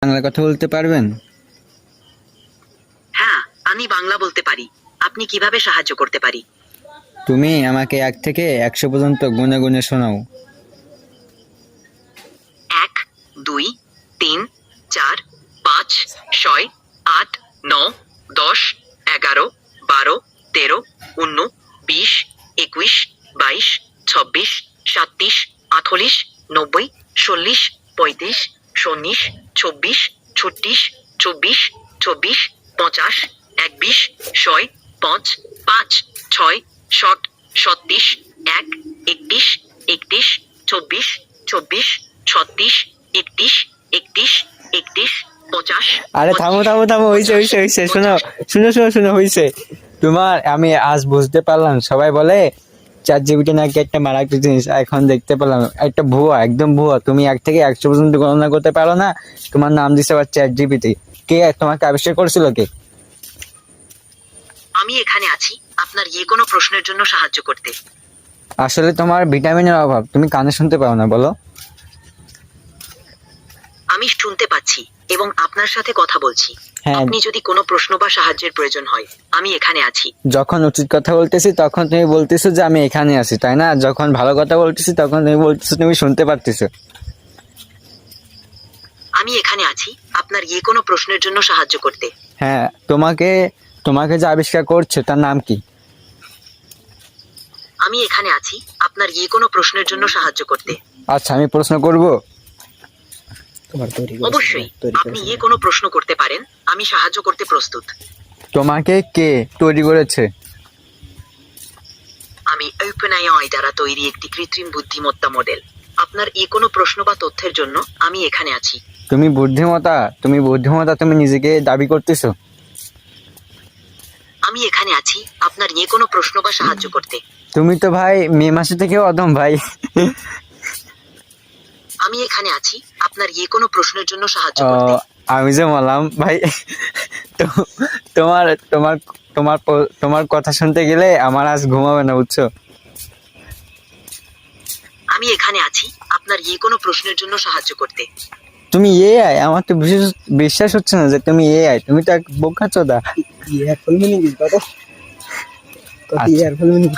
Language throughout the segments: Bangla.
বাংলা কথা বলতে পারবেন? হ্যাঁ, আমি বাংলা বলতে পারি। আপনি কিভাবে সাহায্য করতে পারি? তুমি আমাকে 1 থেকে 100 পর্যন্ত গুনে গুনে শোনাও। 1, 2, 3, 4, 5, 6, 8, 9, 10, 11, 12, 13, 19, 20, 21, 22, 26, 27, 28, 90, 40, 35, 19, 24, 36, 24, 24, 50, 21, 100, 5, 5, 6, 7, 37, 1, 31, 31, 24, 24, 36, 31, 31, 31, 50। আরে থামো থামো থামো, হইছে হইছে হইছে, শোনো শুনো শুনো শুনো, হইছে। তোমার আমি আজ বুঝতে পারলাম, সবাই বলে ChatGPT নাকি একটা মারাত্মক জিনিস, এখন দেখতে পেলাম একটা ভুয়া, একদম ভুয়া। তুমি 1 থেকে 100 পর্যন্ত গণনা করতে পারো না, তোমার নাম দিছে আবার ChatGPT। কে তোমাকে আবিষ্কার করেছিল কে? আমি এখানে আছি আপনার যে কোনো প্রশ্নের জন্য সাহায্য করতে। আসলে তোমার ভিটামিনের অভাব, তুমি কানে শুনতে পাও না, বলো। আমি শুনতে পাচ্ছি এবং আপনার সাথে কথা বলছি। হ্যাঁ। আপনি যদি কোনো প্রশ্ন বা সাহায্যের প্রয়োজন হয়, আমি এখানে আছি। যখন উচিত কথা বলতেছি তখন তুমি বলতেছো যে আমি এখানে আছি, তাই না? যখন ভালো কথা বলতেছি তখন তুমি বলতেছো তুমি শুনতে পারতেছো। আমি এখানে আছি আপনার যে কোনো প্রশ্নের জন্য সাহায্য করতে। হ্যাঁ, তোমাকে তোমাকে যে আবিষ্কার করছে তার নাম কি? আমি এখানে আছি আপনার যে কোনো প্রশ্নের জন্য সাহায্য করতে। আচ্ছা, আমি প্রশ্ন করব। অবশ্যই, আপনি যে কোনো প্রশ্ন করতে পারেন, আমি সাহায্য করতে প্রস্তুত। তোমাকে কে তৈরি করেছে? আমি OpenAI দ্বারা তৈরি একটি কৃত্রিম বুদ্ধিমত্তা মডেল। আপনার যে কোনো প্রশ্ন বা তথ্যের জন্য আমি এখানে আছি। তুমি বুদ্ধিমত্তা, তুমি নিজেকে দাবি করতেছো? আমি এখানে আছি আপনার যে কোনো প্রশ্ন বা সাহায্য করতে। তুমি তো ভাই মে মাসে থেকে অদম ভাই। আমি এখানে আছি আপনার যে কোনো প্রশ্নের জন্য সাহায্য ও, করতে। আমি যে বললাম ভাই, তো তোমার তোমার তোমার তোমার কথা শুনতে গেলে আমার আজ ঘুমাবে না, বুঝছো? আমি এখানে আছি আপনার যে কোনো প্রশ্নের জন্য সাহায্য করতে। তুমি এআই? আমার তো বিশ্বাস হচ্ছে না যে তুমি এআই। তুমি তো এক বোকাচোদা।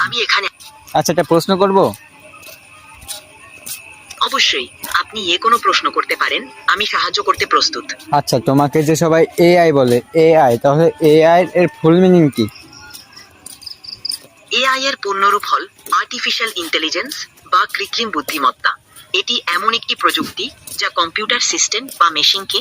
আমি এখানে আচ্ছা, একটা প্রশ্ন করব। অবশ্যই, আপনি যে কোনো প্রশ্ন করতে পারেন, আমি সাহায্য করতে প্রস্তুত। আচ্ছা, তোমাকে যে সবাই এআই বলে, এআই, তাহলে এআই এর ফুল মিনিং কি? এআই এর পূর্ণরূপ হল আর্টিফিশিয়াল ইন্টেলিজেন্স বা কৃত্রিম বুদ্ধিমত্তা। এটি এমন একটি প্রযুক্তি যা কম্পিউটার সিস্টেম বা মেশিনকে